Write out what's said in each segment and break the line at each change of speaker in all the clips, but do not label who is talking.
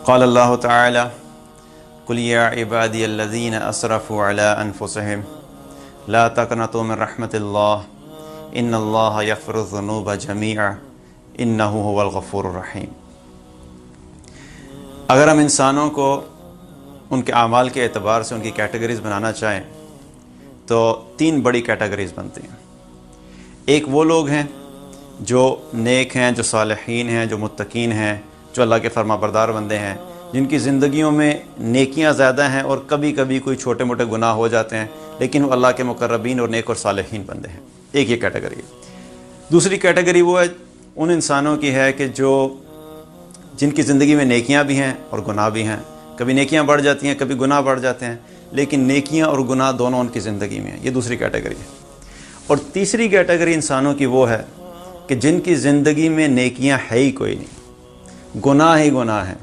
قال اللہ تعالی قل یا عبادی الذین اسرفوا علی انفسہم لا تقنطوا من رحمت اللہ ان اللہ یغفر الذنوب جمیعا انہ هو الغفور الرحیم۔ اگر ہم انسانوں کو ان کے اعمال کے اعتبار سے ان کی کیٹیگریز بنانا چاہیں تو 3 بڑی کیٹیگریز بنتی ہیں۔ ایک وہ لوگ ہیں جو نیک ہیں، جو صالحین ہیں، جو متقین ہیں، جو اللہ کے فرما بردار بندے ہیں، جن کی زندگیوں میں نیکیاں زیادہ ہیں اور کبھی کبھی کوئی چھوٹے موٹے گناہ ہو جاتے ہیں، لیکن وہ اللہ کے مقربین اور نیک اور صالحین بندے ہیں۔ ایک یہ کیٹیگری ہے۔ دوسری کیٹیگری وہ ہے ان انسانوں کی ہے کہ جن کی زندگی میں نیکیاں بھی ہیں اور گناہ بھی ہیں، کبھی نیکیاں بڑھ جاتی ہیں، کبھی گناہ بڑھ جاتے ہیں، لیکن نیکیاں اور گناہ دونوں ان کی زندگی میں ہیں۔ یہ دوسری کیٹیگری ہے۔ اور تیسری کیٹیگری انسانوں کی وہ ہے کہ جن کی زندگی میں نیکیاں ہے ہی کوئی نہیں، گناہ ہی گناہ ہیں،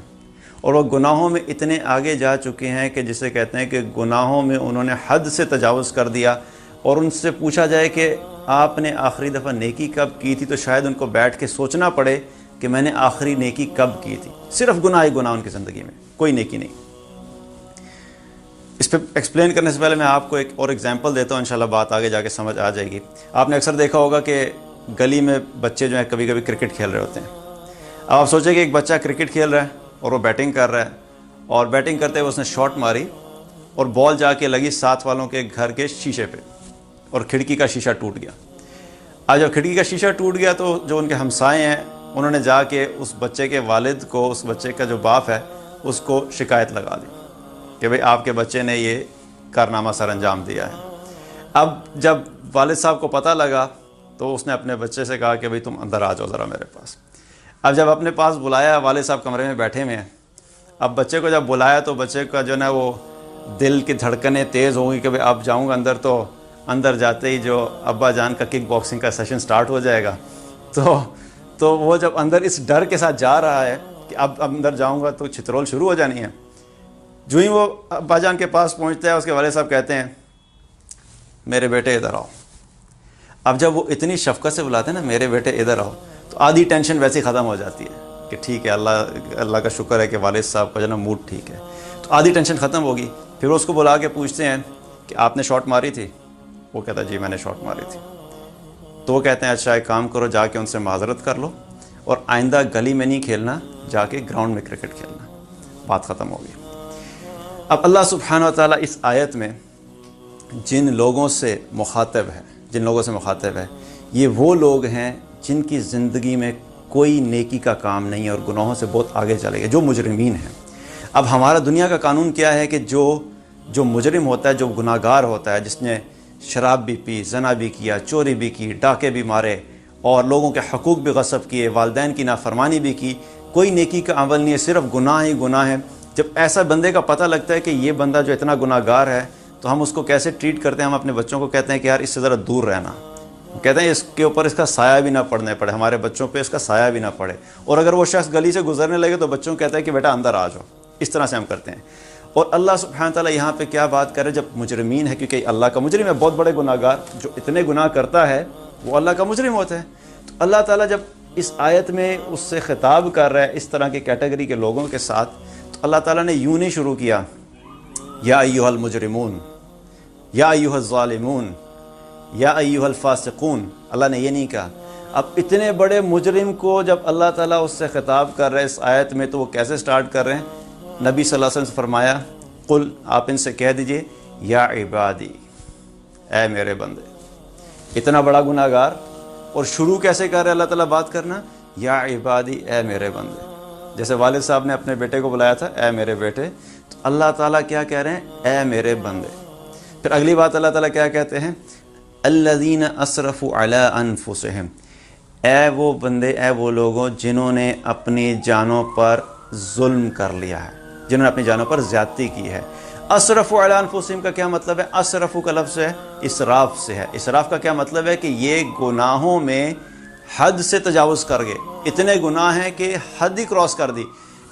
اور وہ گناہوں میں اتنے آگے جا چکے ہیں کہ جسے کہتے ہیں کہ گناہوں میں انہوں نے حد سے تجاوز کر دیا، اور ان سے پوچھا جائے کہ آپ نے آخری دفعہ نیکی کب کی تھی تو شاید ان کو بیٹھ کے سوچنا پڑے کہ میں نے آخری نیکی کب کی تھی۔ صرف گناہ ہی گناہ ان کی زندگی میں، کوئی نیکی نہیں۔ اس پہ ایکسپلین کرنے سے پہلے میں آپ کو ایک اور ایگزامپل دیتا ہوں، انشاءاللہ بات آگے جا کے سمجھ آ جائے گی۔ آپ نے اکثر دیکھا ہوگا کہ گلی میں بچے جو ہیں کبھی کبھی کرکٹ کھیل رہے ہوتے ہیں۔ اب آپ سوچیں کہ ایک بچہ کرکٹ کھیل رہا ہے اور وہ بیٹنگ کر رہا ہے، اور بیٹنگ کرتے ہوئے اس نے شاٹ ماری اور بال جا کے لگی ساتھ والوں کے گھر کے شیشے پہ اور کھڑکی کا شیشہ ٹوٹ گیا۔ اب جب کھڑکی کا شیشہ ٹوٹ گیا تو جو ان کے ہمسائے ہیں انہوں نے جا کے اس بچے کے والد کو، اس بچے کا جو باپ ہے، اس کو شکایت لگا دی کہ بھئی آپ کے بچے نے یہ کارنامہ سر انجام دیا ہے۔ اب جب والد صاحب کو پتہ لگا تو اس نے اپنے بچے سے کہا کہ بھئی تم اندر آ جاؤ ذرا میرے پاس۔ اب جب اپنے پاس بلایا، والد صاحب کمرے میں بیٹھے ہوئے ہیں، اب بچے کو جب بلایا تو بچے کا جو نا وہ دل کی دھڑکنیں تیز ہو گئی کہ بھئی اب جاؤں گا اندر، تو اندر جاتے ہی جو ابا جان کا کک باکسنگ کا سیشن سٹارٹ ہو جائے گا، تو وہ جب اندر اس ڈر کے ساتھ جا رہا ہے کہ اب اندر جاؤں گا تو چھترول شروع ہو جانی ہے۔ جو ہی وہ ابا جان کے پاس پہنچتا ہے، اس کے والد صاحب کہتے ہیں میرے بیٹے ادھر آؤ۔ اب جب وہ اتنی شفقت سے بلاتے ہیں نا میرے بیٹے ادھر آؤ، تو آدھی ٹینشن ویسے ہی ختم ہو جاتی ہے کہ ٹھیک ہے، اللہ کا شکر ہے کہ والد صاحب کا جو نا موڈ ٹھیک ہے، تو آدھی ٹینشن ختم ہوگی۔ پھر وہ اس کو بلا کے پوچھتے ہیں کہ آپ نے شاٹ ماری تھی؟ وہ کہتا ہے جی میں نے شاٹ ماری تھی۔ تو وہ کہتے ہیں اچھا ایک کام کرو، جا کے ان سے معذرت کر لو اور آئندہ گلی میں نہیں کھیلنا، جا کے گراؤنڈ میں کرکٹ کھیلنا۔ بات ختم ہوگی۔ اب اللہ سبحانہ و تعالیٰ اس آیت میں جن لوگوں سے مخاطب ہے یہ وہ لوگ ہیں جن کی زندگی میں کوئی نیکی کا کام نہیں ہے اور گناہوں سے بہت آگے چلے گئے، جو مجرمین ہیں۔ اب ہمارا دنیا کا قانون کیا ہے کہ جو مجرم ہوتا ہے، جو گناہ گار ہوتا ہے، جس نے شراب بھی پی، زنا بھی کیا، چوری بھی کی، ڈاکے بھی مارے اور لوگوں کے حقوق بھی غصب کیے، والدین کی نافرمانی بھی کی، کوئی نیکی کا عمل نہیں ہے، صرف گناہ ہی گناہ ہے۔ جب ایسا بندے کا پتہ لگتا ہے کہ یہ بندہ جو اتنا گناہ گار ہے تو ہم اس کو کیسے ٹریٹ کرتے ہیں؟ ہم اپنے بچوں کو کہتے ہیں کہ یار اس سے ذرا دور رہنا، کہتے ہیں اس کے اوپر اس کا سایہ بھی نہ پڑنے پڑے، ہمارے بچوں پہ اس کا سایہ بھی نہ پڑے، اور اگر وہ شخص گلی سے گزرنے لگے تو بچوں کو کہتا ہے کہ بیٹا اندر آ جاؤ۔ اس طرح سے ہم کرتے ہیں۔ اور اللہ سبحانہ تعالیٰ یہاں پہ کیا بات کرے جب مجرمین ہے، کیونکہ اللہ کا مجرم ہے، بہت بڑے گناہ گار جو اتنے گناہ کرتا ہے وہ اللہ کا مجرم ہوتا ہے۔ تو اللہ تعالیٰ جب اس آیت میں اس سے خطاب کر رہا ہے اس طرح کی کیٹیگری کے لوگوں کے ساتھ، تو اللہ تعالیٰ نے یوں نہیں شروع کیا یا ایھا المجرمون، یا ایھا الظالمون، یا ایھا الفاسقون۔ اللہ نے یہ نہیں کہا۔ اب اتنے بڑے مجرم کو جب اللہ تعالیٰ اس سے خطاب کر رہے ہیں اس آیت میں، تو وہ کیسے سٹارٹ کر رہے ہیں؟ نبی صلی اللہ علیہ وسلم سے فرمایا قل، آپ ان سے کہہ دیجئے یا عبادی، اے میرے بندے۔ اتنا بڑا گناہ گار، اور شروع کیسے کر رہے اللہ تعالیٰ بات کرنا؟ یا عبادی، اے میرے بندے۔ جیسے والد صاحب نے اپنے بیٹے کو بلایا تھا اے میرے بیٹے، تو اللہ تعالیٰ کیا کہہ رہے ہیں؟ اے میرے بندے۔ پھر اگلی بات اللہ تعالیٰ کیا کہتے ہیں؟ الذین اسرفوا علی انفسہم، اے وہ بندے، اے وہ لوگوں جنہوں نے اپنی جانوں پر ظلم کر لیا ہے، جنہوں نے اپنی جانوں پر زیادتی کی ہے۔ اسرفوا علی انفسہم کا کیا مطلب ہے؟ اسرفوا کا لفظ ہے اسراف سے ہے۔ اسراف کا کیا مطلب ہے کہ یہ گناہوں میں حد سے تجاوز کر گئے، اتنے گناہ ہیں کہ حد ہی کراس کر دی۔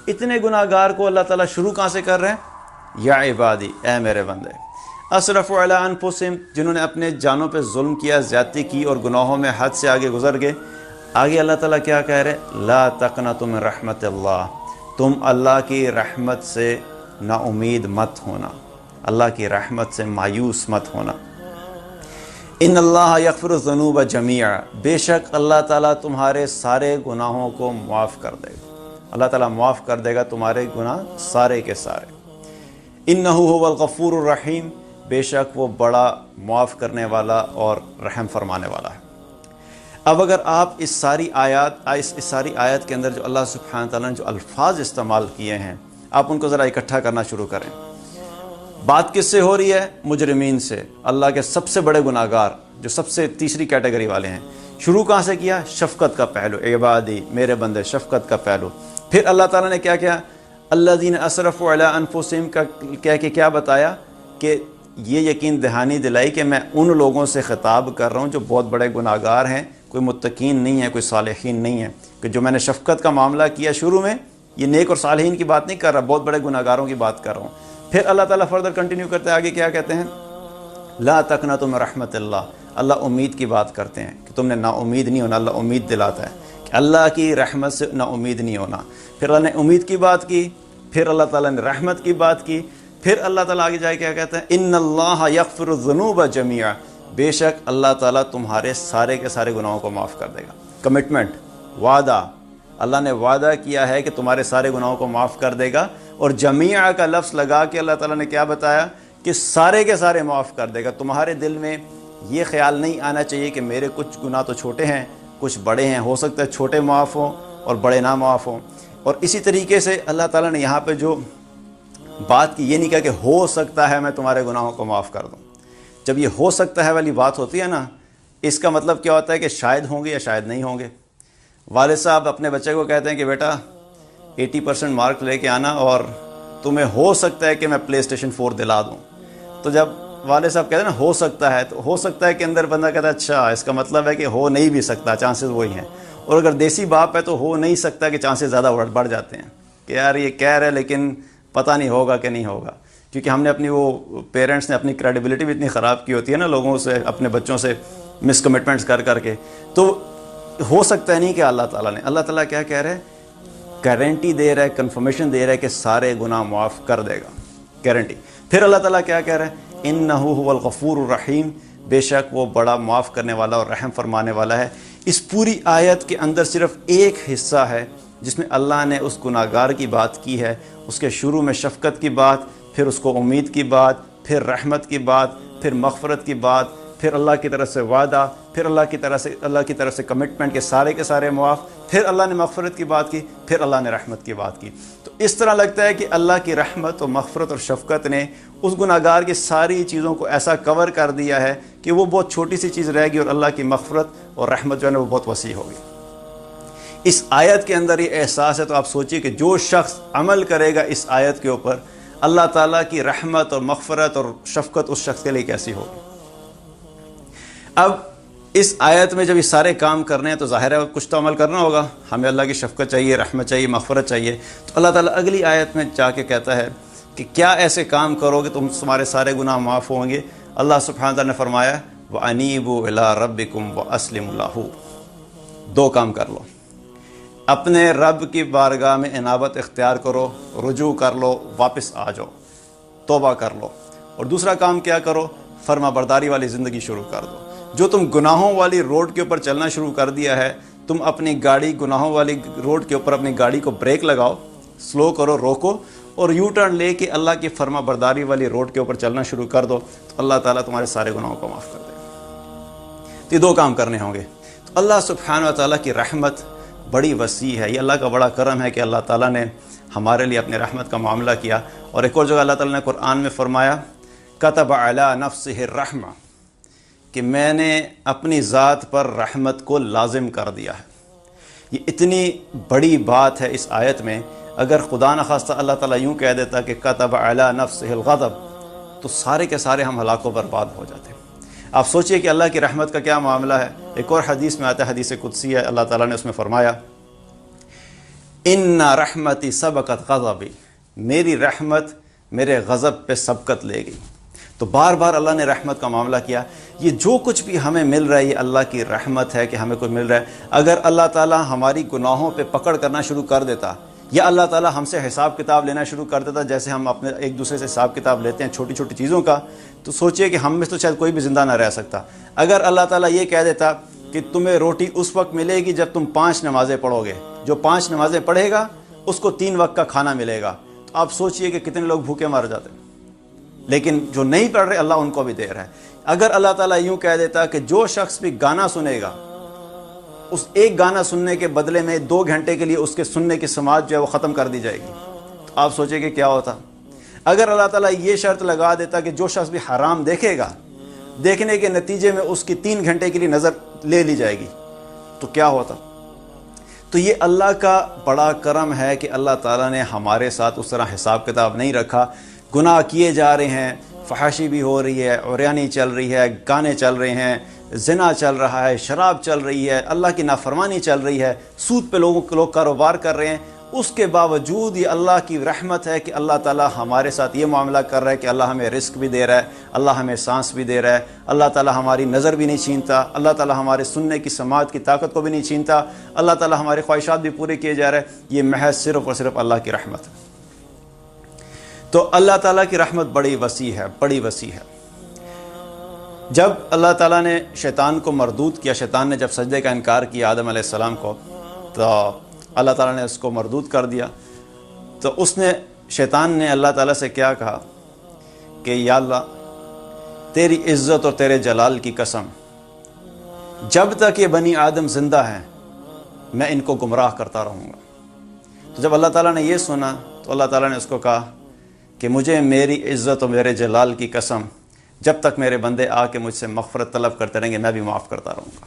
اتنے گناہ گار کو اللہ تعالیٰ شروع کہاں سے کر رہے ہیں؟ یا عبادی، اے میرے بندے۔ اسرفوا علی انفسہم، جنہوں نے اپنے جانوں پہ ظلم کیا، زیادتی کی اور گناہوں میں حد سے آگے گزر گئے۔ آگے اللہ تعالیٰ کیا کہہ رہے ہیں؟ لا تقنطوا من رحمت اللہ، تم اللہ کی رحمت سے نا امید مت ہونا، اللہ کی رحمت سے مایوس مت ہونا۔ ان اللہ یغفر الذنوب جمیعا، بے شک اللہ تعالیٰ تمہارے سارے گناہوں کو معاف کر دے گا، اللہ تعالیٰ معاف کر دے گا تمہارے گناہ سارے کے سارے۔ انہ هو الغفور الرحیم، بے شک وہ بڑا معاف کرنے والا اور رحم فرمانے والا ہے۔ اب اگر آپ اس ساری آیات کے اندر جو اللہ سبحانہ تعالیٰ نے جو الفاظ استعمال کیے ہیں، آپ ان کو ذرا اکٹھا کرنا شروع کریں۔ بات کس سے ہو رہی ہے؟ مجرمین سے، اللہ کے سب سے بڑے گناہ گار جو سب سے تیسری کیٹیگری والے ہیں۔ شروع کہاں سے کیا؟ شفقت کا پہلو، عبادی میرے بندے، شفقت کا پہلو۔ پھر اللہ تعالیٰ نے کیا کیا؟ الذین اسرفوا علی انفسہم کا کہہ کے کیا بتایا کہ یہ یقین دہانی دلائی کہ میں ان لوگوں سے خطاب کر رہا ہوں جو بہت بڑے گناہ گار ہیں، کوئی متقین نہیں ہے، کوئی صالحین نہیں ہے، کہ جو میں نے شفقت کا معاملہ کیا شروع میں، یہ نیک اور صالحین کی بات نہیں کر رہا، بہت بڑے گناہ گاروں کی بات کر رہا ہوں۔ پھر اللہ تعالیٰ فردر کنٹینیو کرتے ہیں، آگے کیا کہتے ہیں؟ لا تقنطوا من رحمت اللہ، اللہ امید کی بات کرتے ہیں کہ تم نے نا امید نہیں ہونا، اللہ امید دلاتا ہے کہ اللہ کی رحمت سے نا امید نہیں ہونا۔ پھر اللہ نے امید کی بات کی، پھر اللہ تعالیٰ نے رحمت کی بات کی، پھر اللہ تعالیٰ آگے جائے کیا کہتے ہیں؟ ان اللہ یغفر الذنوب جمیعا، بے شک اللہ تعالیٰ تمہارے سارے کے سارے گناہوں کو معاف کر دے گا۔ کمٹمنٹ، وعدہ، اللہ نے وعدہ کیا ہے کہ تمہارے سارے گناہوں کو معاف کر دے گا، اور جمیعہ کا لفظ لگا کے اللہ تعالیٰ نے کیا بتایا کہ سارے کے سارے معاف کر دے گا۔ تمہارے دل میں یہ خیال نہیں آنا چاہیے کہ میرے کچھ گناہ تو چھوٹے ہیں، کچھ بڑے ہیں، ہو سکتا ہے چھوٹے معاف ہوں اور بڑے نہ معاف ہوں۔ اور اسی طریقے سے اللہ تعالیٰ نے یہاں پہ جو بات کی، یہ نہیں کہا کہ ہو سکتا ہے میں تمہارے گناہوں کو معاف کر دوں۔ جب یہ ہو سکتا ہے والی بات ہوتی ہے نا، اس کا مطلب کیا ہوتا ہے کہ شاید ہوں گے یا شاید نہیں ہوں گے۔ والد صاحب اپنے بچے کو کہتے ہیں کہ بیٹا 80% مارک لے کے آنا اور تمہیں ہو سکتا ہے کہ میں پلے اسٹیشن 4 دلا دوں۔ تو جب والد صاحب کہتے ہیں نا ہو سکتا ہے، تو ہو سکتا ہے کہ اندر بندہ کہتا ہے اچھا اس کا مطلب ہے کہ ہو نہیں بھی سکتا، چانسز وہی ہیں۔ اور اگر دیسی باپ ہے تو ہو نہیں سکتا کہ چانسز زیادہ بڑھ جاتے ہیں کہ یار یہ کہہ رہے لیکن پتہ نہیں ہوگا کہ نہیں ہوگا، کیونکہ ہم نے اپنی وہ پیرنٹس نے اپنی کریڈیبلٹی بھی اتنی خراب کی ہوتی ہے نا لوگوں سے، اپنے بچوں سے مس کمٹمنٹس کر کے۔ تو ہو سکتا ہے نہیں کہ اللہ تعالیٰ کیا کہہ رہے ہیں؟ گارنٹی دے رہا ہے، کنفرمیشن دے رہا ہے کہ سارے گناہ معاف کر دے گا، گارنٹی۔ پھر اللہ تعالیٰ کیا کہہ رہا ہے؟ انہ هو الغفور الرحیم، بے شک وہ بڑا معاف کرنے والا اور رحم فرمانے والا ہے۔ اس پوری آیت کے اندر صرف ایک حصہ ہے جس میں اللہ نے اس گناہ گار کی بات کی ہے، اس کے شروع میں شفقت کی بات، پھر اس کو امید کی بات، پھر رحمت کی بات، پھر مغفرت کی بات، پھر اللہ کی طرف سے وعدہ، پھر اللہ کی طرف سے کمٹمنٹ کے سارے معاف، پھر اللہ نے مغفرت کی بات کی، پھر اللہ نے رحمت کی بات کی۔ تو اس طرح لگتا ہے کہ اللہ کی رحمت و مغفرت اور شفقت نے اس گناہ گار کی ساری چیزوں کو ایسا کور کر دیا ہے کہ وہ بہت چھوٹی سی چیز رہ گی اور اللہ کی مغفرت اور رحمت جو ہے وہ بہت وسیع ہوگی۔ اس آیت کے اندر یہ احساس ہے، تو آپ سوچئے کہ جو شخص عمل کرے گا اس آیت کے اوپر، اللہ تعالیٰ کی رحمت اور مغفرت اور شفقت اس شخص کے لیے کیسی ہوگی۔ اب اس آیت میں جب یہ سارے کام کرنے ہیں تو ظاہر ہے کچھ تو عمل کرنا ہوگا، ہمیں اللہ کی شفقت چاہیے، رحمت چاہیے، مغفرت چاہیے۔ تو اللہ تعالیٰ اگلی آیت میں جا کے کہتا ہے کہ کیا ایسے کام کرو کہ تمہارے سارے گناہ معاف ہوں گے۔ اللہ سبحانہ تعالیٰ نے فرمایا وَأَنِيبُوا إِلَىٰ رَبِّكُمْ وَأَسْلِمُوا لَهُ، دو کام کر لو، اپنے رب کی بارگاہ میں انابت اختیار کرو، رجوع کر لو، واپس آ جاؤ، توبہ کر لو۔ اور دوسرا کام کیا کرو؟ فرما برداری والی زندگی شروع کر دو۔ جو تم گناہوں والی روڈ کے اوپر چلنا شروع کر دیا ہے، تم اپنی گاڑی گناہوں والی روڈ کے اوپر اپنی گاڑی کو بریک لگاؤ، سلو کرو، روکو، اور یو ٹرن لے کے اللہ کی فرما برداری والی روڈ کے اوپر چلنا شروع کر دو، تو اللہ تعالیٰ تمہارے سارے گناہوں کو معاف کر دے گا۔ تو یہ دو کام کرنے ہوں گے۔ تو اللہ سبحانہ و تعالیٰ کی رحمت بڑی وسیع ہے، یہ اللہ کا بڑا کرم ہے کہ اللہ تعالیٰ نے ہمارے لیے اپنی رحمت کا معاملہ کیا۔ اور ایک اور جگہ اللہ تعالیٰ نے قرآن میں فرمایا کتب علی نفسہ الرحمہ، کہ میں نے اپنی ذات پر رحمت کو لازم کر دیا ہے۔ یہ اتنی بڑی بات ہے اس آیت میں۔ اگر خدا نخواستہ اللہ تعالیٰ یوں کہہ دیتا کہ کتب علی نفسہ الغضب، تو سارے کے سارے ہم ہلاک و برباد ہو جاتے۔ آپ سوچئے کہ اللہ کی رحمت کا کیا معاملہ ہے۔ ایک اور حدیث میں آتا ہے، حدیث قدسی ہے، اللہ تعالیٰ نے اس میں فرمایا ان رحمتی سبقت غضبی، میری رحمت میرے غضب پہ سبقت لے گئی۔ تو بار بار اللہ نے رحمت کا معاملہ کیا۔ یہ جو کچھ بھی ہمیں مل رہا ہے یہ اللہ کی رحمت ہے کہ ہمیں کوئی مل رہا ہے۔ اگر اللہ تعالیٰ ہماری گناہوں پہ پکڑ کرنا شروع کر دیتا یا اللہ تعالیٰ ہم سے حساب کتاب لینا شروع کر دیتا جیسے ہم اپنے ایک دوسرے سے حساب کتاب لیتے ہیں چھوٹی چھوٹی چیزوں کا، تو سوچئے کہ ہم میں تو شاید کوئی بھی زندہ نہ رہ سکتا۔ اگر اللہ تعالیٰ یہ کہہ دیتا کہ تمہیں روٹی اس وقت ملے گی جب تم 5 نمازیں پڑھو گے، جو 5 نمازیں پڑھے گا اس کو 3 وقت کا کھانا ملے گا، تو آپ سوچئے کہ کتنے لوگ بھوکے مر جاتے۔ لیکن جو نہیں پڑھ رہے اللہ ان کو بھی دے رہا ہے۔ اگر اللہ تعالیٰ یوں کہہ دیتا کہ جو شخص بھی گانا سنے گا، اس ایک گانا سننے کے بدلے میں 2 گھنٹے کے لیے اس کے سننے کی سماعت جو ہے وہ ختم کر دی جائے گی، تو آپ سوچیں کہ کیا ہوتا۔ اگر اللہ تعالیٰ یہ شرط لگا دیتا کہ جو شخص بھی حرام دیکھے گا، دیکھنے کے نتیجے میں اس کی 3 گھنٹے کے لیے نظر لے لی جائے گی، تو کیا ہوتا۔ تو یہ اللہ کا بڑا کرم ہے کہ اللہ تعالیٰ نے ہمارے ساتھ اس طرح حساب کتاب نہیں رکھا۔ گناہ کیے جا رہے ہیں، فحاشی بھی ہو رہی ہے، عریانی چل رہی ہے، گانے چل رہے ہیں، زنا چل رہا ہے، شراب چل رہی ہے، اللہ کی نافرمانی چل رہی ہے، سود پہ لوگ کاروبار کر رہے ہیں، اس کے باوجود یہ اللہ کی رحمت ہے کہ اللہ تعالیٰ ہمارے ساتھ یہ معاملہ کر رہا ہے کہ اللہ ہمیں رزق بھی دے رہا ہے، اللہ ہمیں سانس بھی دے رہا ہے، اللہ تعالیٰ ہماری نظر بھی نہیں چھینتا، اللہ تعالیٰ ہمارے سننے کی سماعت کی طاقت کو بھی نہیں چھینتا، اللہ تعالیٰ ہماری خواہشات بھی پورے کیے جا رہے ہیں۔ یہ محض صرف اور صرف اللہ کی رحمت ہے۔ تو اللہ تعالیٰ کی رحمت بڑی وسیع ہے، بڑی وسیع ہے۔ جب اللہ تعالیٰ نے شیطان کو مردود کیا، شیطان نے جب سجدے کا انکار کیا آدم علیہ السلام کو، تو اللہ تعالیٰ نے اس کو مردود کر دیا۔ تو شیطان نے اللہ تعالیٰ سے کیا کہا کہ یا اللہ تیری عزت اور تیرے جلال کی قسم، جب تک یہ بنی آدم زندہ ہیں میں ان کو گمراہ کرتا رہوں گا۔ تو جب اللہ تعالیٰ نے یہ سنا تو اللہ تعالیٰ نے اس کو کہا کہ مجھے میری عزت اور میرے جلال کی قسم، جب تک میرے بندے آ کے مجھ سے مغفرت طلب کرتے رہیں گے میں بھی معاف کرتا رہوں گا۔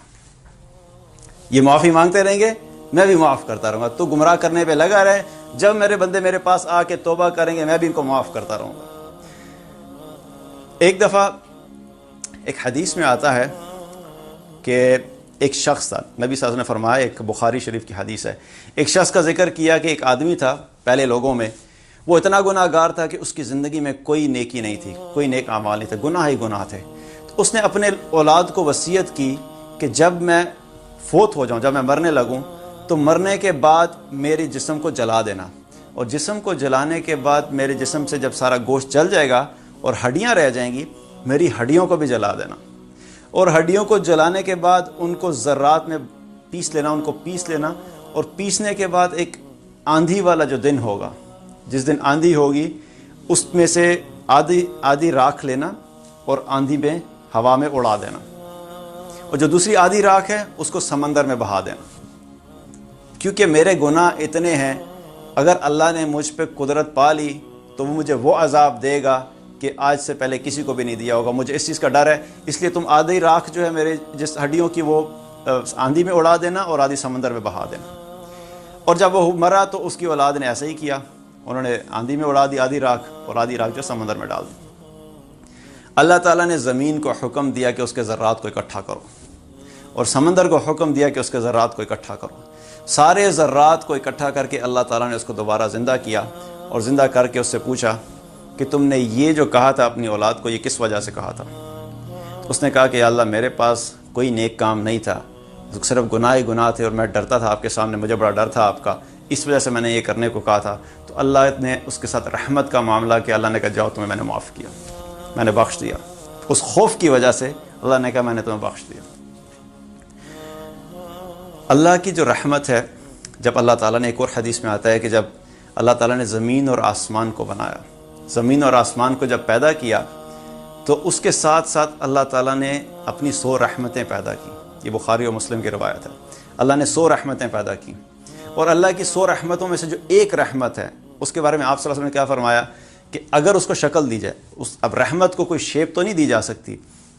یہ معافی مانگتے رہیں گے میں بھی معاف کرتا رہوں گا۔ تو گمراہ کرنے پہ لگا رہے، جب میرے بندے میرے پاس آ کے توبہ کریں گے میں بھی ان کو معاف کرتا رہوں گا۔ ایک دفعہ ایک حدیث میں آتا ہے کہ ایک شخص تھا، نبی صلی اللہ علیہ وسلم نے فرمایا، ایک بخاری شریف کی حدیث ہے، ایک شخص کا ذکر کیا کہ ایک آدمی تھا پہلے لوگوں میں، وہ اتنا گناہ گار تھا کہ اس کی زندگی میں کوئی نیکی نہیں تھی، کوئی نیک اعمال نہیں تھے، گناہ ہی گناہ تھے۔ تو اس نے اپنے اولاد کو وصیت کی کہ جب میں فوت ہو جاؤں، جب میں مرنے لگوں تو مرنے کے بعد میرے جسم کو جلا دینا، اور جسم کو جلانے کے بعد میرے جسم سے جب سارا گوشت جل جائے گا اور ہڈیاں رہ جائیں گی، میری ہڈیوں کو بھی جلا دینا، اور ہڈیوں کو جلانے کے بعد ان کو ذرات میں پیس لینا، ان کو پیس لینا، اور پیسنے کے بعد ایک آندھی والا جو دن ہوگا، جس دن آندھی ہوگی اس میں سے آدھی راکھ لینا اور آندھی میں ہوا میں اڑا دینا، اور جو دوسری آدھی راکھ ہے اس کو سمندر میں بہا دینا۔ کیونکہ میرے گناہ اتنے ہیں، اگر اللہ نے مجھ پہ قدرت پا لی تو وہ مجھے وہ عذاب دے گا کہ آج سے پہلے کسی کو بھی نہیں دیا ہوگا، مجھے اس چیز کا ڈر ہے، اس لیے تم آدھی راکھ جو ہے میرے جس ہڈیوں کی وہ آندھی میں اڑا دینا اور آدھی سمندر میں بہا دینا۔ اور جب وہ مرا تو اس کی اولاد نے ایسا ہی کیا، انہوں نے آندھی میں اڑا دی آدھی راکھ، اور آدھی راکھ جو سمندر میں ڈال دی۔ اللہ تعالیٰ نے زمین کو حکم دیا کہ اس کے ذرات کو اکٹھا کرو، اور سمندر کو حکم دیا کہ اس کے ذرات کو اکٹھا کرو۔ سارے ذرات کو اکٹھا کر کے اللہ تعالیٰ نے اس کو دوبارہ زندہ کیا، اور زندہ کر کے اس سے پوچھا کہ تم نے یہ جو کہا تھا اپنی اولاد کو، یہ کس وجہ سے کہا تھا؟ اس نے کہا کہ یا اللہ میرے پاس کوئی نیک کام نہیں تھا، صرف گناہ ہی گناہ تھے، اور میں ڈرتا تھا آپ کے سامنے، مجھے بڑا ڈر تھا آپ کا، اس وجہ سے میں نے یہ کرنے کو کہا تھا۔ تو اللہ نے اس کے ساتھ رحمت کا معاملہ کیا، اللہ نے کہا جاؤ تمہیں میں نے معاف کیا، میں نے بخش دیا۔ اس خوف کی وجہ سے اللہ نے کہا میں نے تمہیں بخش دیا۔ اللہ کی جو رحمت ہے، جب اللہ تعالیٰ نے، ایک اور حدیث میں آتا ہے کہ جب اللہ تعالیٰ نے زمین اور آسمان کو بنایا، زمین اور آسمان کو جب پیدا کیا تو اس کے ساتھ ساتھ اللہ تعالیٰ نے اپنی 100 رحمتیں پیدا کی۔ یہ بخاری اور مسلم کی روایت ہے، اللہ نے 100 رحمتیں پیدا کی، اور اللہ کی 100 رحمتوں میں سے جو ایک رحمت ہے اس کے بارے میں آپ صلی اللہ علیہ وسلم نے کیا فرمایا کہ اگر اس کو شکل دی جائے، اب رحمت کو کوئی شیپ تو نہیں دی جا سکتی،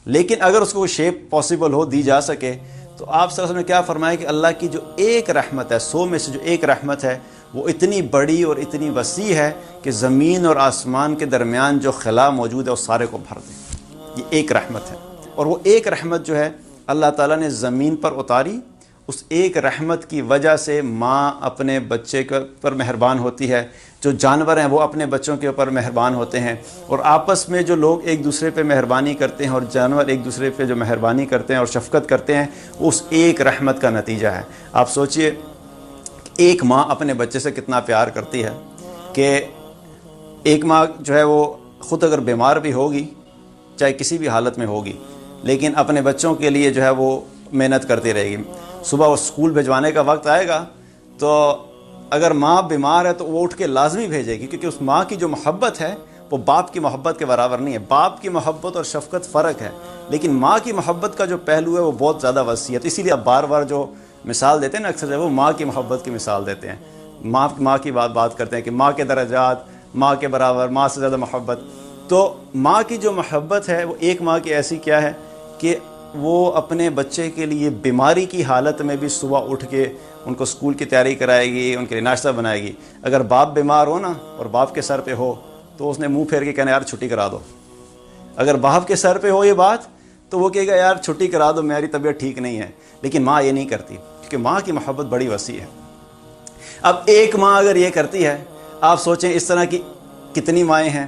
لیکن اگر اس کو کوئی شیپ پاسبل ہو، دی جا سکے، تو آپ صلی اللہ علیہ وسلم نے کیا فرمایا کہ اللہ کی جو ایک رحمت ہے، 100 میں سے جو ایک رحمت ہے، وہ اتنی بڑی اور اتنی وسیع ہے کہ زمین اور آسمان کے درمیان جو خلا موجود ہے اس سارے کو بھر دے۔ یہ ایک رحمت ہے، اور وہ ایک رحمت جو ہے اللہ تعالیٰ نے زمین پر اتاری۔ اس ایک رحمت کی وجہ سے ماں اپنے بچے کے پر مہربان ہوتی ہے، جو جانور ہیں وہ اپنے بچوں کے اوپر مہربان ہوتے ہیں، اور آپس میں جو لوگ ایک دوسرے پہ مہربانی کرتے ہیں اور جانور ایک دوسرے پہ جو مہربانی کرتے ہیں اور شفقت کرتے ہیں، وہ اس ایک رحمت کا نتیجہ ہے۔ آپ سوچئے ایک ماں اپنے بچے سے کتنا پیار کرتی ہے کہ ایک ماں جو ہے وہ خود اگر بیمار بھی ہوگی، چاہے کسی بھی حالت میں ہوگی، لیکن اپنے بچوں کے لیے جو ہے وہ محنت کرتی رہے گی۔ صبح وہ اسکول بھجوانے کا وقت آئے گا تو اگر ماں بیمار ہے تو وہ اٹھ کے لازمی بھیجے گی، کیونکہ اس ماں کی جو محبت ہے وہ باپ کی محبت کے برابر نہیں ہے۔ باپ کی محبت اور شفقت فرق ہے، لیکن ماں کی محبت کا جو پہلو ہے وہ بہت زیادہ وسیع ہے۔ تو اسی لیے اب بار بار جو مثال دیتے ہیں نا، اکثر وہ ماں کی محبت کی مثال دیتے ہیں، ماں کی بات کرتے ہیں کہ ماں کے درجات، ماں کے برابر، ماں سے زیادہ محبت۔ تو ماں کی جو محبت ہے وہ ایک ماں کی ایسی کیا ہے کہ وہ اپنے بچے کے لیے بیماری کی حالت میں بھی صبح اٹھ کے ان کو اسکول کی تیاری کرائے گی، ان کے لیے ناشتہ بنائے گی۔ اگر باپ بیمار ہو نا اور باپ کے سر پہ ہو تو اس نے منہ پھیر کے کہنا یار چھٹی کرا دو۔ اگر باپ کے سر پہ ہو یہ بات تو وہ کہے گا یار چھٹی کرا دو، میری طبیعت ٹھیک نہیں ہے۔ لیکن ماں یہ نہیں کرتی، کیونکہ ماں کی محبت بڑی وسیع ہے۔ اب ایک ماں اگر یہ کرتی ہے، آپ سوچیں اس طرح کی کتنی مائیں ہیں،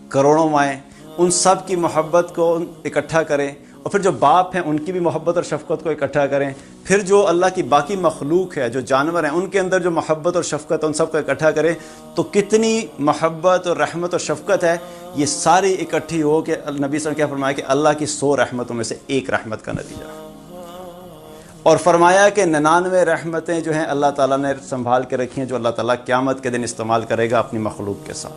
کروڑوں مائیں، ان سب کی محبت کو اکٹھا کریں، اور پھر جو باپ ہیں ان کی بھی محبت اور شفقت کو اکٹھا کریں، پھر جو اللہ کی باقی مخلوق ہے، جو جانور ہیں، ان کے اندر جو محبت اور شفقت ہے ان سب کو اکٹھا کریں، تو کتنی محبت اور رحمت اور شفقت ہے۔ یہ ساری اکٹھی ہو کہ نبی صلی اللہ علیہ وسلم کیا فرمایا کہ اللہ کی 100 رحمتوں میں سے ایک رحمت کا نتیجہ ہے، اور فرمایا کہ 99 رحمتیں جو ہیں اللہ تعالیٰ نے سنبھال کے رکھی ہیں، جو اللہ تعالیٰ قیامت کے دن استعمال کرے گا اپنی مخلوق کے ساتھ۔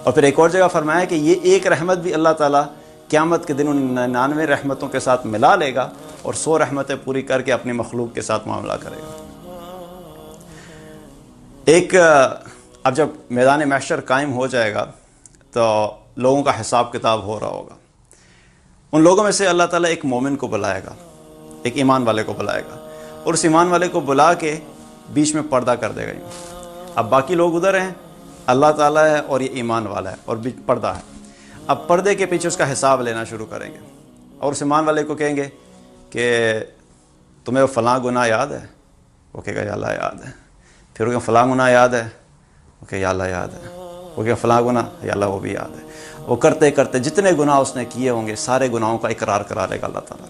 اور پھر ایک اور جگہ فرمایا کہ یہ ایک رحمت بھی اللہ تعالیٰ قیامت کے دن ان 99 رحمتوں کے ساتھ ملا لے گا اور 100 رحمتیں پوری کر کے اپنی مخلوق کے ساتھ معاملہ کرے گا۔ اب جب میدان محشر قائم ہو جائے گا تو لوگوں کا حساب کتاب ہو رہا ہوگا۔ ان لوگوں میں سے اللہ تعالیٰ ایک مومن کو بلائے گا، ایک ایمان والے کو بلائے گا، اور اس ایمان والے کو بلا کے بیچ میں پردہ کر دے گا۔ اب باقی لوگ ادھر ہیں، اللہ تعالیٰ ہے اور یہ ایمان والا ہے، اور بیچ پردہ ہے۔ اب پردے کے پیچھے اس کا حساب لینا شروع کریں گے، اور اس ایمان والے کو کہیں گے کہ تمہیں وہ فلاں گناہ یاد ہے؟ وہ کہے گا یا اللہ یاد ہے۔ پھر وہ کہ فلاں گناہ یاد ہے؟ وہ کہ یا اللہ یاد ہے۔ وہ کہ فلاں گناہ؟ یا اللہ وہ بھی یاد ہے۔ وہ کرتے کرتے جتنے گناہ اس نے کیے ہوں گے سارے گناہوں کا اقرار کرا لے گا اللہ تعالیٰ۔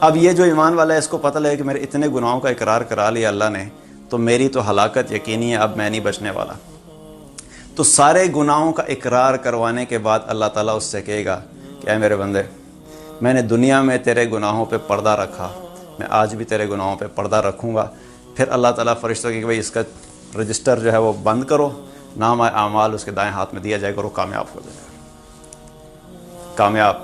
اب یہ جو ایمان والا ہے اس کو پتہ لگے کہ میرے اتنے گناہوں کا اقرار کرا لیا اللہ نے، تو میری تو ہلاکت یقینی ہے، اب میں نہیں بچنے والا۔ تو سارے گناہوں کا اقرار کروانے کے بعد اللہ تعالیٰ اس سے کہے گا کہ اے میرے بندے، میں نے دنیا میں تیرے گناہوں پہ پردہ رکھا، میں آج بھی تیرے گناہوں پہ پردہ رکھوں گا۔ پھر اللہ تعالیٰ فرشتوں کہ بھائی اس کا رجسٹر جو ہے وہ بند کرو، نام اعمال اس کے دائیں ہاتھ میں دیا جائے گا اور وہ کامیاب ہو جائے گا، کامیاب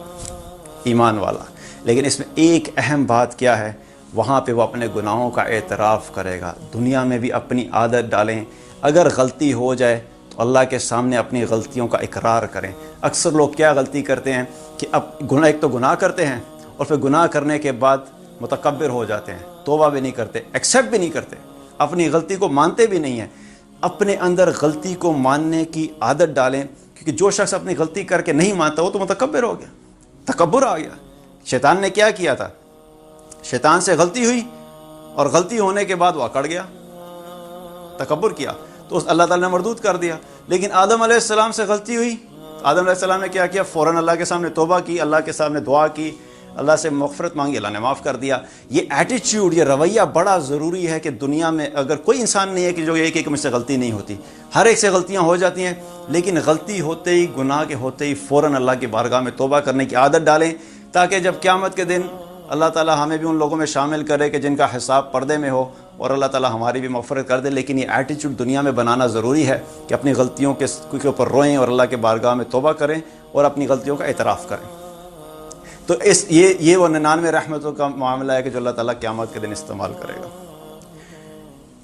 ایمان والا۔ لیکن اس میں ایک اہم بات کیا ہے، وہاں پہ وہ اپنے گناہوں کا اعتراف کرے گا۔ دنیا میں بھی اپنی عادت ڈالیں، اگر غلطی ہو جائے تو اللہ کے سامنے اپنی غلطیوں کا اقرار کریں۔ اکثر لوگ کیا غلطی کرتے ہیں کہ اب ایک تو گناہ کرتے ہیں، اور پھر گناہ کرنے کے بعد متکبر ہو جاتے ہیں، توبہ بھی نہیں کرتے، ایکسیپٹ بھی نہیں کرتے، اپنی غلطی کو مانتے بھی نہیں ہیں۔ اپنے اندر غلطی کو ماننے کی عادت ڈالیں، کیونکہ جو شخص اپنی غلطی کر کے نہیں مانتا وہ تو متکبر ہو گیا، تکبر آ گیا۔ شیطان نے کیا کیا تھا؟ شیطان سے غلطی ہوئی اور غلطی ہونے کے بعد وہ اکڑ گیا، تکبر کیا، تو اللہ تعالیٰ نے مردود کر دیا۔ لیکن آدم علیہ السلام سے غلطی ہوئی، آدم علیہ السلام نے کیا کیا؟ فوراً اللہ کے سامنے توبہ کی، اللہ کے سامنے دعا کی، اللہ سے مغفرت مانگی، اللہ نے معاف کر دیا۔ یہ ایٹیچیوڈ، یہ رویہ بڑا ضروری ہے کہ دنیا میں اگر کوئی انسان نہیں ہے کہ جو یہ کہ مجھ سے غلطی نہیں ہوتی، ہر ایک سے غلطیاں ہو جاتی ہیں، لیکن غلطی ہوتے ہی، گناہ کے ہوتے ہی فوراً اللہ کی بارگاہ میں توبہ کرنے کی عادت ڈالیں، تاکہ جب قیامت کے دن اللہ تعالیٰ ہمیں بھی ان لوگوں میں شامل کرے کہ جن کا حساب پردے میں ہو، اور اللہ تعالیٰ ہماری بھی مغفرت کر دے۔ لیکن یہ ایٹیچیوڈ دنیا میں بنانا ضروری ہے کہ اپنی غلطیوں کے اوپر روئیں اور اللہ کے بارگاہ میں توبہ کریں اور اپنی غلطیوں کا اعتراف کریں۔ تو یہ وہ 99 رحمتوں کا معاملہ ہے کہ جو اللہ تعالیٰ قیامت کے دن استعمال کرے گا۔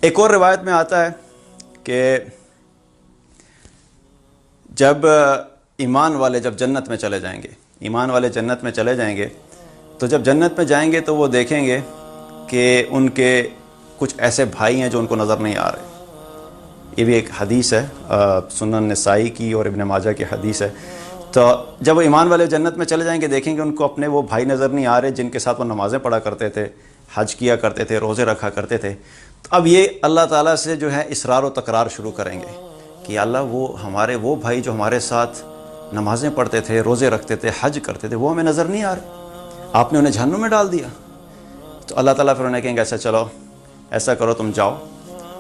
ایک اور روایت میں آتا ہے کہ جب ایمان والے جب جنت میں چلے جائیں گے، ایمان والے جنت میں چلے جائیں گے، تو جب جنت میں جائیں گے تو وہ دیکھیں گے کہ ان کے کچھ ایسے بھائی ہیں جو ان کو نظر نہیں آ رہے۔ یہ بھی ایک حدیث ہے، سنن نسائی کی اور ابن ماجہ کی حدیث ہے۔ تو جب وہ ایمان والے جنت میں چلے جائیں گے دیکھیں گے ان کو اپنے وہ بھائی نظر نہیں آ رہے جن کے ساتھ وہ نمازیں پڑھا کرتے تھے، حج کیا کرتے تھے، روزے رکھا کرتے تھے۔ تو اب یہ اللہ تعالیٰ سے جو ہے اصرار و تکرار شروع کریں گے کہ اللہ وہ بھائی جو ہمارے ساتھ نمازیں پڑھتے تھے، روزے رکھتے تھے، حج کرتے تھے، وہ ہمیں نظر نہیں آ رہے، آپ نے انہیں جہنم میں ڈال دیا۔ تو اللہ تعالیٰ پھر انہیں کہیں گے اچھا چلو ایسا کرو، تم جاؤ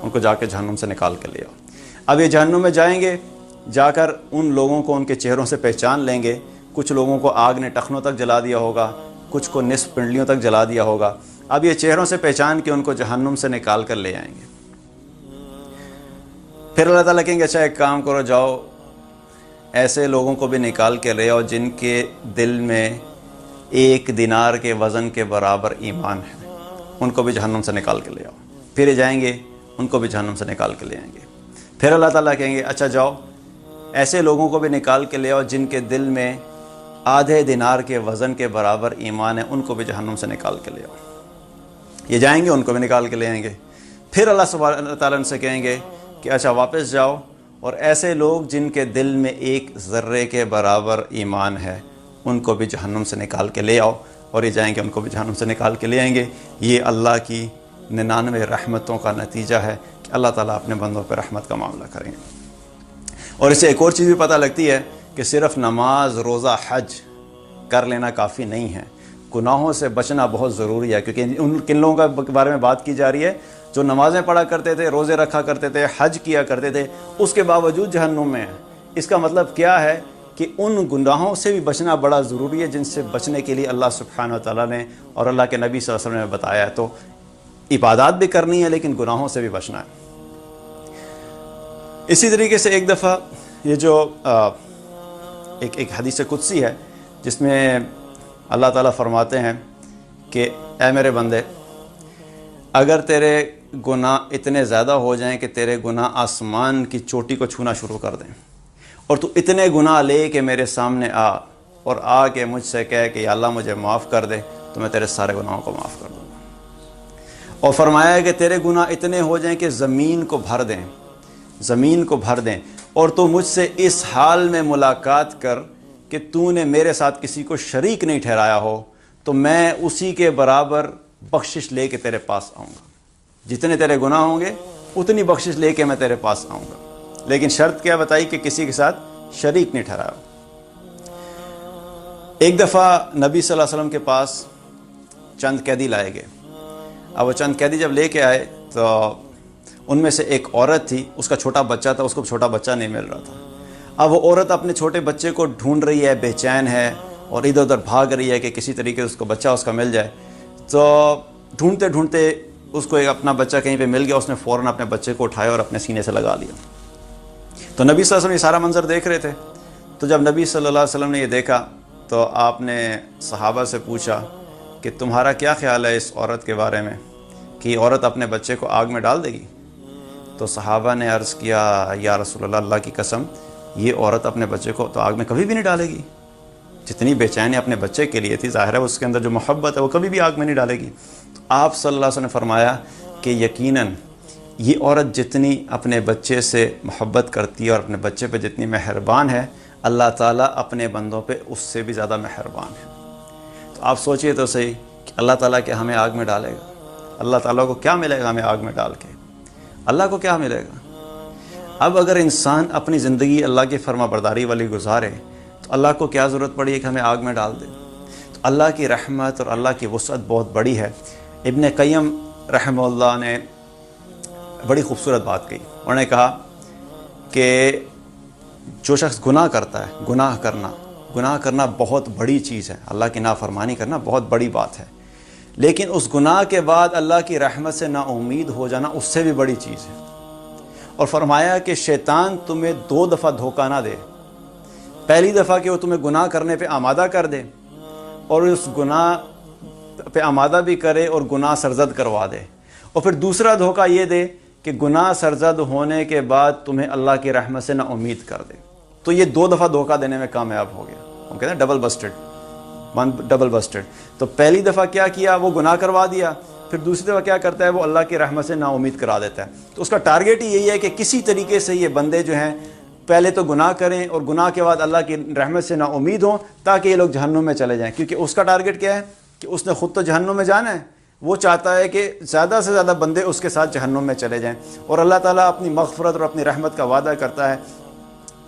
ان کو جا کے جہنم سے نکال کے لے آؤ۔ اب یہ جہنم میں جائیں گے، جا کر ان لوگوں کو ان کے چہروں سے پہچان لیں گے۔ کچھ لوگوں کو آگ نے ٹخنوں تک جلا دیا ہوگا، کچھ کو نصف پنڈلیوں تک جلا دیا ہوگا۔ اب یہ چہروں سے پہچان کے ان کو جہنم سے نکال کر لے آئیں گے۔ پھر اللہ تعالیٰ کہیں گے اچھا ایک کام کرو، جاؤ ایسے لوگوں کو بھی نکال کے لے آؤ جن کے دل میں 1 دینار کے وزن کے برابر ایمان ہے، ان کو بھی جہنم سے نکال کے لے آؤ۔ پھر یہ جائیں گے، ان کو بھی جہنم سے نکال کے لے آئیں گے۔ پھر اللہ تعالیٰ کہیں گے اچھا جاؤ ایسے لوگوں کو بھی نکال کے لے آؤ جن کے دل میں آدھے دینار کے وزن کے برابر ایمان ہے، ان کو بھی جہنم سے نکال کے لے آؤ۔ یہ جائیں گے، ان کو بھی نکال کے لے آئیں گے۔ پھر اللہ تعالیٰ ان سے کہیں گے کہ اچھا واپس جاؤ اور ایسے لوگ جن کے دل میں 1 ذرے کے برابر ایمان ہے، ان کو بھی جہنم سے نکال کے لے آؤ، اور یہ جائیں گے، ان کو بھی جہنم سے نکال کے لے آئیں گے۔ یہ اللہ کی 99 رحمتوں کا نتیجہ ہے کہ اللہ تعالیٰ اپنے بندوں پہ رحمت کا معاملہ کریں گے۔ اور اس سے ایک اور چیز بھی پتہ لگتی ہے کہ صرف نماز، روزہ، حج کر لینا کافی نہیں ہے، گناہوں سے بچنا بہت ضروری ہے، کیونکہ ان کن لوگوں کے بارے میں بات کی جا رہی ہے جو نمازیں پڑھا کرتے تھے، روزے رکھا کرتے تھے، حج کیا کرتے تھے، اس کے باوجود جہنم میں ہیں۔ اس کا مطلب کیا ہے کہ ان گناہوں سے بھی بچنا بڑا ضروری ہے جن سے بچنے کے لیے اللہ سبحانہ وتعالیٰ نے اور اللہ کے نبی صلی اللہ علیہ وسلم نے بتایا ہے۔ تو عبادات بھی کرنی ہے لیکن گناہوں سے بھی بچنا ہے۔ اسی طریقے سے ایک دفعہ یہ جو ایک حدیث قدسی ہے جس میں اللہ تعالیٰ فرماتے ہیں کہ اے میرے بندے، اگر تیرے گناہ اتنے زیادہ ہو جائیں کہ تیرے گناہ آسمان کی چوٹی کو چھونا شروع کر دیں، اور تو اتنے گناہ لے کے میرے سامنے آ اور آ کے مجھ سے کہے کہ یا اللہ مجھے معاف کر دے، تو میں تیرے سارے گناہوں کو معاف کر دوں گا۔ اور فرمایا ہے کہ تیرے گناہ اتنے ہو جائیں کہ زمین کو بھر دیں، زمین کو بھر دیں، اور تو مجھ سے اس حال میں ملاقات کر کہ تو نے میرے ساتھ کسی کو شریک نہیں ٹھہرایا ہو، تو میں اسی کے برابر بخشش لے کے تیرے پاس آؤں گا۔ جتنے تیرے گناہ ہوں گے اتنی بخشش لے کے میں تیرے پاس آؤں گا، لیکن شرط کیا بتائی کہ کسی کے ساتھ شریک نہیں ٹھہرایا ہو۔ ایک دفعہ نبی صلی اللہ علیہ وسلم کے پاس چند قیدی لائے گئے۔ اب وہ چند قیدی جب لے کے آئے تو ان میں سے ایک عورت تھی، اس کا چھوٹا بچہ تھا، اس کو چھوٹا بچہ نہیں مل رہا تھا۔ اب وہ عورت اپنے چھوٹے بچے کو ڈھونڈ رہی ہے، بے چین ہے اور ادھر ادھر بھاگ رہی ہے کہ کسی طریقے سے اس کو بچہ اس کا مل جائے۔ تو ڈھونڈتے ڈھونڈتے اس کو ایک اپنا بچہ کہیں پہ مل گیا، اس نے فوراً اپنے بچے کو اٹھایا اور اپنے سینے سے لگا لیا۔ تو نبی صلی اللہ علیہ وسلم یہ سارا منظر دیکھ رہے تھے۔ تو جب نبی صلی اللہ علیہ وسلم نے یہ دیکھا تو آپ نے صحابہ سے پوچھا کہ تمہارا کیا خیال ہے اس عورت کے بارے میں کہ یہ عورت اپنے بچے کو آگ میں ڈال دے گی؟ تو صحابہ نے عرض کیا یا رسول اللہ، اللہ کی قسم یہ عورت اپنے بچے کو تو آگ میں کبھی بھی نہیں ڈالے گی۔ جتنی بے چینی اپنے بچے کے لیے تھی، ظاہر ہے اس کے اندر جو محبت ہے وہ کبھی بھی آگ میں نہیں ڈالے گی۔ تو آپ صلی اللہ علیہ وسلم نے فرمایا کہ یقیناً یہ عورت جتنی اپنے بچے سے محبت کرتی ہے اور اپنے بچے پہ جتنی مہربان ہے، اللہ تعالیٰ اپنے بندوں پہ اس سے بھی زیادہ مہربان ہے۔ تو آپ سوچئے تو صحیح کہ اللہ تعالیٰ کیا ہمیں آگ میں ڈالے گا؟ اللہ تعالیٰ کو کیا ملے گا ہمیں آگ میں ڈال کے؟ اللہ کو کیا ملے گا؟ اب اگر انسان اپنی زندگی اللہ کی فرما برداری والی گزارے تو اللہ کو کیا ضرورت پڑی ہے کہ ہمیں آگ میں ڈال دے؟ تو اللہ کی رحمت اور اللہ کی وسعت بہت بڑی ہے۔ ابن قیم رحمہ اللہ نے بڑی خوبصورت بات کہی، انہوں نے کہا کہ جو شخص گناہ کرتا ہے، گناہ کرنا بہت بڑی چیز ہے، اللہ کی نافرمانی کرنا بہت بڑی بات ہے، لیکن اس گناہ کے بعد اللہ کی رحمت سے نا امید ہو جانا اس سے بھی بڑی چیز ہے۔ اور فرمایا کہ شیطان تمہیں 2 دفعہ دھوکہ نہ دے، پہلی دفعہ کہ وہ تمہیں گناہ کرنے پہ آمادہ کر دے اور اس گناہ پہ آمادہ بھی کرے اور گناہ سرزد کروا دے، اور پھر دوسرا دھوکہ یہ دے کہ گناہ سرزد ہونے کے بعد تمہیں اللہ کی رحمت سے نا امید کر دے۔ تو یہ 2 دفعہ دھوکہ دینے میں کامیاب ہو گیا، ہم کہتے ہیں ڈبل بسٹڈ۔ تو پہلی دفعہ کیا وہ گناہ کروا دیا، پھر دوسری دفعہ کیا کرتا ہے وہ اللہ کی رحمت سے نا امید کرا دیتا ہے۔ تو اس کا ٹارگیٹ ہی یہی ہے کہ کسی طریقے سے یہ بندے جو ہیں پہلے تو گناہ کریں اور گناہ کے بعد اللہ کی رحمت سے نا امید ہوں تاکہ یہ لوگ جہنم میں چلے جائیں، کیونکہ اس کا ٹارگیٹ کیا ہے کہ اس نے خود تو جہنم میں جانا ہے، وہ چاہتا ہے کہ زیادہ سے زیادہ بندے اس کے ساتھ جہنم میں چلے جائیں، اور اللہ تعالیٰ اپنی مغفرت اور اپنی رحمت کا وعدہ کرتا ہے۔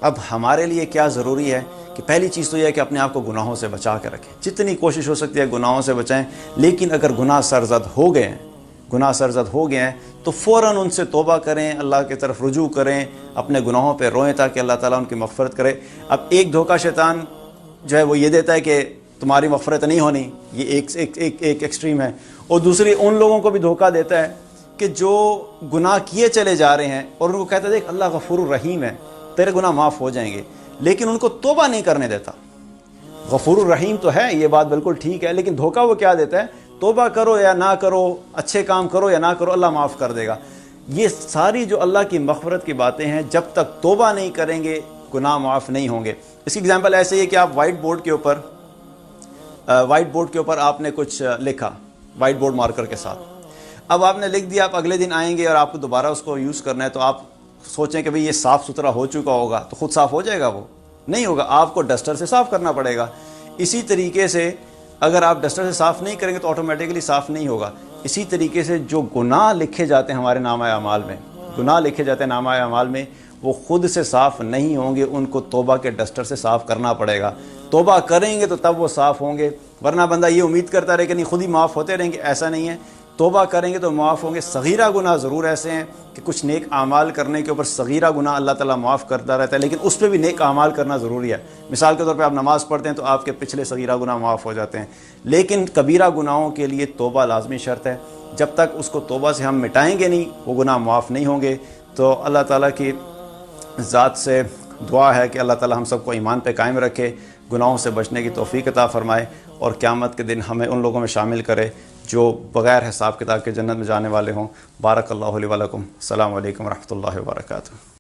اب ہمارے لیے کیا ضروری ہے کہ پہلی چیز تو یہ ہے کہ اپنے آپ کو گناہوں سے بچا کے رکھیں، جتنی کوشش ہو سکتی ہے گناہوں سے بچائیں، لیکن اگر گناہ سرزد ہو گئے ہیں، گناہ سرزد ہو گئے ہیں تو فوراً ان سے توبہ کریں، اللہ کی طرف رجوع کریں، اپنے گناہوں پہ روئیں تاکہ اللہ تعالیٰ ان کی مغفرت کرے۔ اب ایک دھوکہ شیطان جو ہے وہ یہ دیتا ہے کہ تمہاری مغفرت نہیں ہونی، یہ ایک ایکسٹریم ہے، اور دوسری ان لوگوں کو بھی دھوکہ دیتا ہے کہ جو گناہ کیے چلے جا رہے ہیں اور ان کو کہتا ہے دیکھ اللہ غفور الرحیم ہے، تیرے گناہ معاف ہو جائیں گے، لیکن ان کو توبہ نہیں کرنے دیتا۔ غفور الرحیم تو ہے، یہ بات بالکل ٹھیک ہے، لیکن دھوکہ وہ کیا دیتا ہے؟ توبہ کرو یا نہ کرو، اچھے کام کرو یا نہ کرو، اللہ معاف کر دے گا۔ یہ ساری جو اللہ کی مغفرت کی باتیں ہیں، جب تک توبہ نہیں کریں گے گناہ معاف نہیں ہوں گے۔ اس کی ایگزامپل ایسے ہی ہے کہ آپ وائٹ بورڈ کے اوپر آپ نے کچھ لکھا وائٹ بورڈ مارکر کے ساتھ، اب آپ نے لکھ دیا، آپ اگلے دن آئیں گے اور آپ کو دوبارہ اس کو یوز کرنا ہے تو آپ سوچیں کہ بھئی یہ صاف ستھرا ہو چکا ہوگا تو خود صاف ہو جائے گا، وہ نہیں ہوگا، آپ کو ڈسٹر سے صاف کرنا پڑے گا۔ اسی طریقے سے اگر آپ ڈسٹر سے صاف نہیں کریں گے تو آٹومیٹکلی صاف نہیں ہوگا۔ اسی طریقے سے جو گناہ لکھے جاتے ہیں ہمارے نامہ اعمال میں، گناہ لکھے جاتے ہیں نامہ اعمال میں، وہ خود سے صاف نہیں ہوں گے، ان کو توبہ کے ڈسٹر سے صاف کرنا پڑے گا۔ توبہ کریں گے تو تب وہ صاف ہوں گے، ورنہ بندہ یہ امید کرتا رہے کہ نہیں خود ہی معاف ہوتے رہیں گے، ایسا نہیں ہے۔ توبہ کریں گے تو معاف ہوں گے۔ صغیرہ گناہ ضرور ایسے ہیں کہ کچھ نیک اعمال کرنے کے اوپر صغیرہ گناہ اللہ تعالیٰ معاف کرتا رہتا ہے، لیکن اس پہ بھی نیک اعمال کرنا ضروری ہے۔ مثال کے طور پہ آپ نماز پڑھتے ہیں تو آپ کے پچھلے صغیرہ گناہ معاف ہو جاتے ہیں، لیکن کبیرہ گناہوں کے لیے توبہ لازمی شرط ہے۔ جب تک اس کو توبہ سے ہم مٹائیں گے نہیں، وہ گناہ معاف نہیں ہوں گے۔ تو اللہ تعالیٰ کی ذات سے دعا ہے کہ اللہ تعالیٰ ہم سب کو ایمان پہ قائم رکھے، گناہوں سے بچنے کی توفیق عطا فرمائے، اور قیامت کے دن ہمیں ان لوگوں میں شامل کرے جو بغیر حساب کتاب کے جنت میں جانے والے ہوں۔ بارک اللہ لی و لکم۔ السلام علیکم ورحمۃ اللہ وبرکاتہ۔